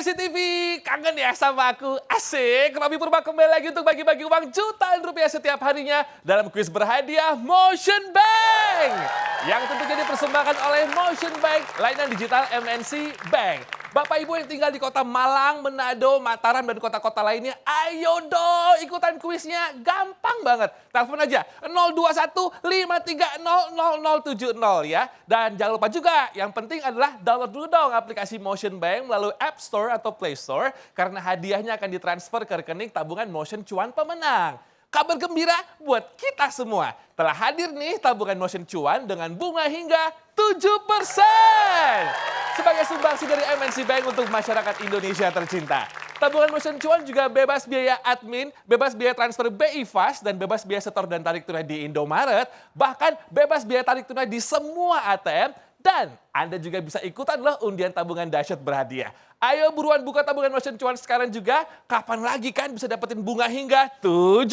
SCTV, kangen ya sama aku? Asik, Robi Purba kembali lagi untuk bagi-bagi uang jutaan rupiah setiap harinya dalam kuis berhadiah Motion Bank. Yang tentunya dipersembahkan oleh Motion Bank, layanan digital MNC Bank. Bapak Ibu yang tinggal di kota Malang, Manado, Mataram, dan kota-kota lainnya, ayo dong ikutan kuisnya. Gampang banget. Telepon aja 021-530-0070 ya. Dan jangan lupa juga, yang penting adalah download dulu dong aplikasi Motion Bank melalui App Store atau Play Store. Karena hadiahnya akan ditransfer ke rekening tabungan Motion Cuan pemenang. Kabar gembira buat kita semua. Telah hadir nih tabungan Motion Cuan dengan bunga hingga 7%. Sebagai sumbangsi dari MNC Bank untuk masyarakat Indonesia tercinta. Tabungan Motion Cuan juga bebas biaya admin, bebas biaya transfer BI Fast, dan bebas biaya setor dan tarik tunai di Indomaret. Bahkan bebas biaya tarik tunai di semua ATM. Dan Anda juga bisa ikutan loh undian tabungan dahsyat berhadiah. Ayo buruan buka tabungan Motion Cuan sekarang juga. Kapan lagi kan bisa dapetin bunga hingga 7%.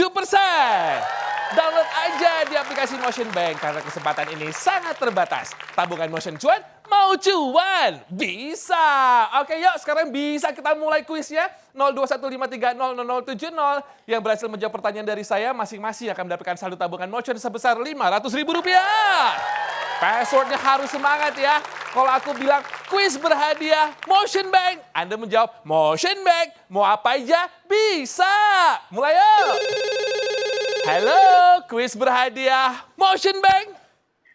Download aja di aplikasi Motion Bank karena kesempatan ini sangat terbatas. Tabungan Motion Cuan mau cuan? Bisa. Oke yuk sekarang bisa kita mulai kuisnya. 021530070 yang berhasil menjawab pertanyaan dari saya masing-masing akan mendapatkan saldo tabungan Motion sebesar Rp500.000. Passwordnya harus semangat ya. Kalau aku bilang kuis berhadiah Motion Bank, Anda menjawab Motion Bank. Mau apa aja bisa. Mulai yuk. Halo, kuis berhadiah Motion Bank.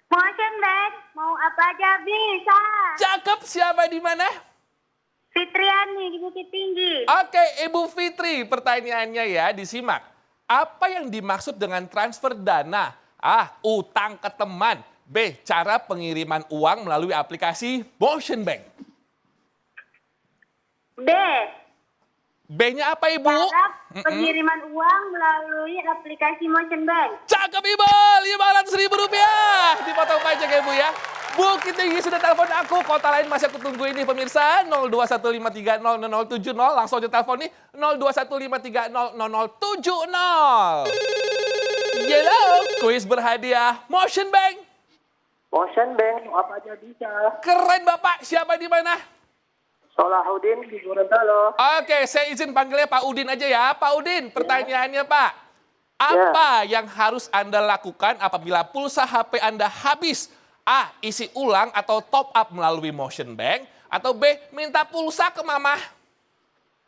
Motion Bank, mau apa aja bisa. Cakep, siapa di mana? Fitriani di Bukit Tinggi. Oke, Ibu Fitri, pertanyaannya ya disimak. Apa yang dimaksud dengan transfer dana? A. Utang ke teman. B. Cara pengiriman uang melalui aplikasi Motion Bank. B. B-nya apa Ibu? Cara pengiriman uang melalui aplikasi Motion Bank. Cakep Ibu, Rp500.000. Dipotong pajak ya Ibu ya. Bukit Tinggi sudah telepon aku, kota lain masih aku tunggu ini pemirsa. 021530070, langsung aja telepon nih. 021530070. Hello, kuis berhadiah Motion Bank. Motion Bank, apa aja bisa. Keren Bapak, siapa di mana? Solahuddin di Gorontalo. Oke, saya izin panggilnya Pak Udin aja ya. Pak Udin, pertanyaannya Pak. Apa yang harus Anda lakukan apabila pulsa HP Anda habis? A. Isi ulang atau top up melalui Motion Bank. Atau B. Minta pulsa ke mama.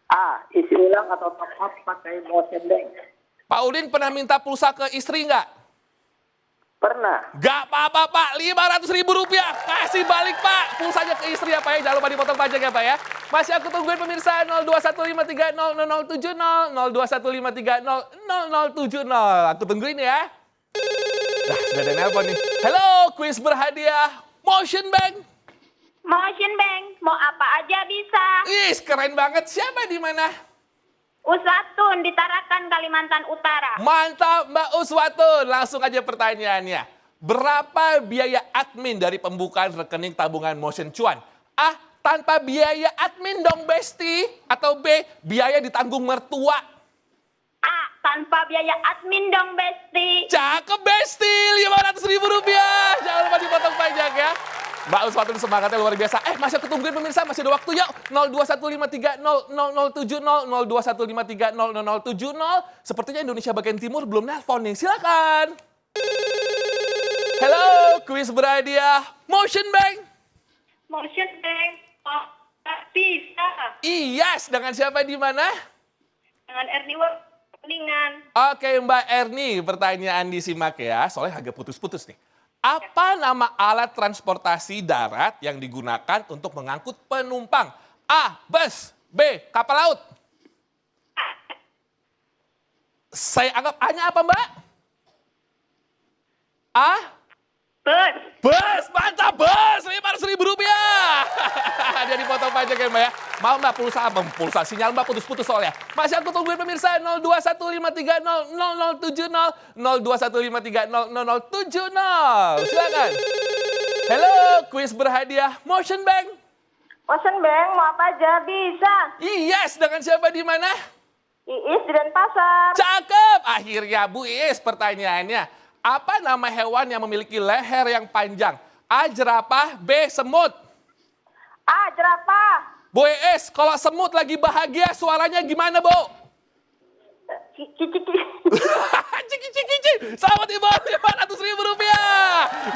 A. Isi ulang atau top up pakai Motion Bank. Pak Udin pernah minta pulsa ke istri nggak? Pernah. Gak apa-apa Pak, Rp500.000. Kasih balik Pak. Pulsanya ke istri ya Pak ya, jangan lupa dipotong pajak ya Pak ya. Masih aku tungguin pemirsa 021530070, 021530070. Aku tungguin ya. Nah, sudah ada nelpon nih. Halo, kuis berhadiah Motion Bank. Motion Bank, mau apa aja bisa. Ih, keren banget. Siapa di mana? Uswatun di Tarakan, Kalimantan Utara. Mantap Mbak Uswatun. Langsung aja pertanyaannya. Berapa biaya admin dari pembukaan rekening tabungan Motion Cuan? A. Tanpa biaya admin dong Besti. Atau B. Biaya ditanggung mertua. A. Tanpa biaya admin dong Besti. Cakep Besti, Rp500.000. Jangan lupa dipotong pajak ya. Mbak Uswatun semangatnya luar biasa. Masih aku tungguin pemirsa, masih ada waktu yuk. 021530070, 021530070. Sepertinya Indonesia bagian timur belum nelpon nih, silakan. Halo, kuis berhadiah Motion Bank. Motion Bank, mau bisa. Yes, dengan siapa di mana? Dengan Erni Kuningan. Oke Mbak Erni, pertanyaan disimak ya, soalnya agak putus-putus nih. Apa nama alat transportasi darat yang digunakan untuk mengangkut penumpang? A. Bus. B. Kapal laut. Saya anggap A-nya apa Mbak? A. Bus. Bus, mantap bus, Rp500.000. Dia dipotong pajak ya Mbak ya. Mau Mbak pulsa sinyal Mbak putus-putus soalnya. Masih aku tungguin pemirsa 021530070, 021530070. Silakan. Halo, kuis berhadiah Motion Bank. Motion Bank, mau apa aja bisa. Yes, dengan siapa di mana? Iis di Denpasar. Cakep. Akhirnya Bu Iis pertanyaannya. Apa nama hewan yang memiliki leher yang panjang? A. Jerapah, B. Semut. A. Jerapah. Bu ES, kalau semut lagi bahagia suaranya gimana, Bu? Ciki-ciki. Ciki-ciki. Selamat Ibu, Rp500.000.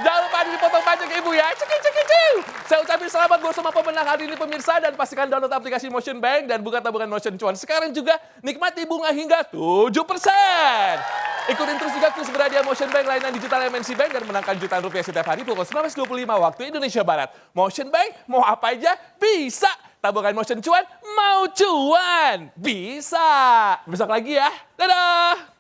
Jangan lupa dipotong pajak Ibu ya. Ciki-ciki. Saya ucapin selamat buat semua pemenang hari ini pemirsa dan pastikan download aplikasi Motion Bank dan buka tabungan Motion Cuan. Sekarang juga nikmati bunga hingga 7%. Ikutin terus juga kurs berhadiah Motion Bank layanan digital MNC Bank dan menangkan jutaan rupiah setiap hari pukul 19.25 waktu Indonesia Barat. Motion Bank, mau apa aja bisa. Tabungan Motion Cuan, mau cuan. Bisa. Besok lagi ya. Dadah.